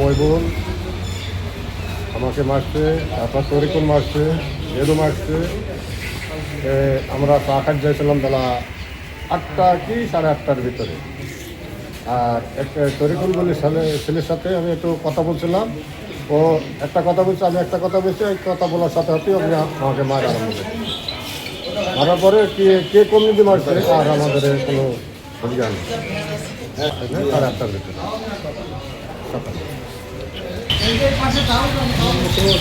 মইবুল আমাকে মারছে, তারপর তরিকুল মারছে, এরু মারছে। আমরা চা খাট যাইছিলাম বেলা 8টা কি 8:30টার ভিতরে। আর একটা তরিকুল বলে ছেলের সাথে আমি একটু কথা বলছিলাম, ও একটা কথা বলছে, আমি একটা কথা বলছি, এই কথা বলার সাথে সাথেই আপনি আমাকে মার আরম্ভ করেন। মারার পরে কে কমিটি মারছে আর আমাদের কোনো অভিযান নেই। 8:30টার ভিতরে সকালে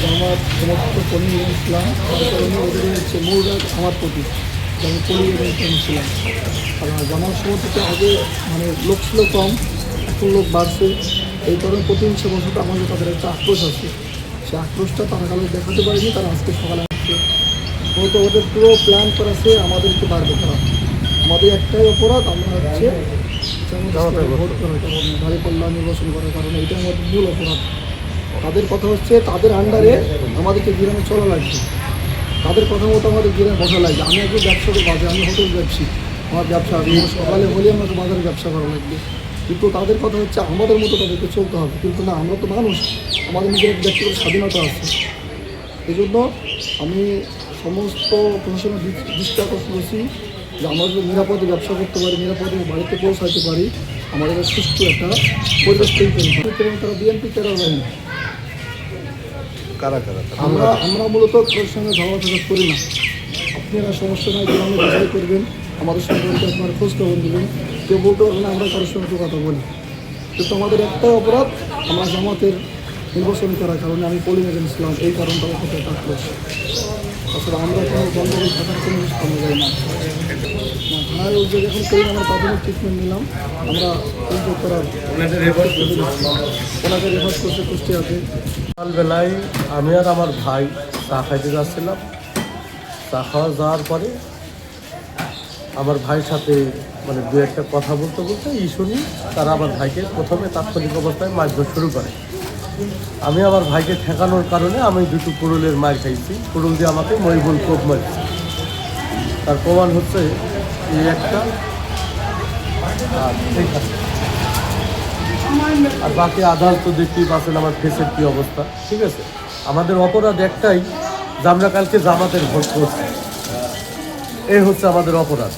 জামাত সমস্ত কর্মী ছিলাম, তার কারণে ওদের হচ্ছে মূল রাগ আমার প্রতি যেমন কর্মী ছিলাম। কারণ জামাত সময় থেকে আগে মানে লোক ছিল কম, এখন লোক বাড়ছে। এই কারণে প্রতিহিংসা বছরটা আমাদের তাদের একটা আক্রোশ আছে, সেই আক্রোশটা তারা কালে দেখাতে পারেনি। তারা আজকে সকালে আসছে, হয়তো ওদের পুরো প্ল্যান করেছে আমাদেরকে বাড়বে করা। আমাদের একটাই অপরাধ, আমরা হচ্ছে ভোট করা, যেমন দাঁড়িপাল্লা নির্বাচন করার কারণে এটা আমাদের মূল অপরাধ। তাদের কথা হচ্ছে তাদের আন্ডারে আমাদেরকে গ্রামে চলা লাগবে, তাদের কথা মতো আমাদের গ্রামে বসা লাগবে। আমি একটু ব্যবসা করে বাজে, আমি হোটেল ব্যবসী, আমার ব্যবসা আছে, সকালে হলে আমাকে বাজারে ব্যবসা করা লাগবে। কিন্তু তাদের কথা হচ্ছে আমাদের মতো তাদেরকে চলতে হবে, কিন্তু না, আমরা তো মানুষ, আমাদের নিজের ব্যক্তিগত স্বাধীনতা আছে। এই জন্য আমি সমস্ত প্রশাসনের দৃষ্টি আকর্ষণ করছি যে আমরা যদি নিরাপদে ব্যবসা করতে পারি, নিরাপদে বাড়িতে পৌঁছাতে পারি, আমাদের সুস্থ একটা পরিবেশ তৈরি করতে পারি। তারা বিএনপি কেরাও জানি না, আমরা মূলত কারোর সঙ্গে ঝগড়া করি না। আপনারা সমস্যা নয়, গ্রামে বিচার করবেন, আমাদের সঙ্গে আপনার খোঁজ খবর দেবেন, কেউ বলতে পারবেন না আমরা কারোর সঙ্গে কথা বলি। কিন্তু আমাদের একটাই অপরাধ, আমরা জামাতের নির্বাচন করার কারণে আমি পোলিং এজেন্ট ছিলাম, এই কারণে তাদের সাথে আক্রোশ। তাছাড়া আমরা কোনো গণ্ডগোল থাকার কোনো সামনে যাই না। থানায় ওই যে যখন করি আমরা প্রাথমিক ট্রিটমেন্ট নিলাম, আমরা অভিযোগ করার ওনাদের রেফার করছে কুষ্টিয়াতে। সকালবেলায় আমি আর আমার ভাই চা খাইতে যাচ্ছিলাম। চা খাওয়া যাওয়ার পরে আমার ভাইয়ের সাথে মানে দু একটা কথা বলতে বলতে শুনি তারা আমার ভাইকে প্রথমে তাৎক্ষণিক অবস্থায় মারধর শুরু করে। আমি আমার ভাইকে ঠেকানোর কারণে আমি দুটো কুড়ুলের মার খাইছি। কুড়ুল দিয়ে আমাকে মইবুল কোপ মারছে। তার প্রমাণ হচ্ছে এই একটা আর বাকি আধার তো দেখতেই পাচ্ছেন আমার ফেসের কী অবস্থা। ঠিক আছে, আমাদের অপরাধ একটাই যে আমরা কালকে জামাতের ভোট করছি, এই হচ্ছে আমাদের অপরাধ।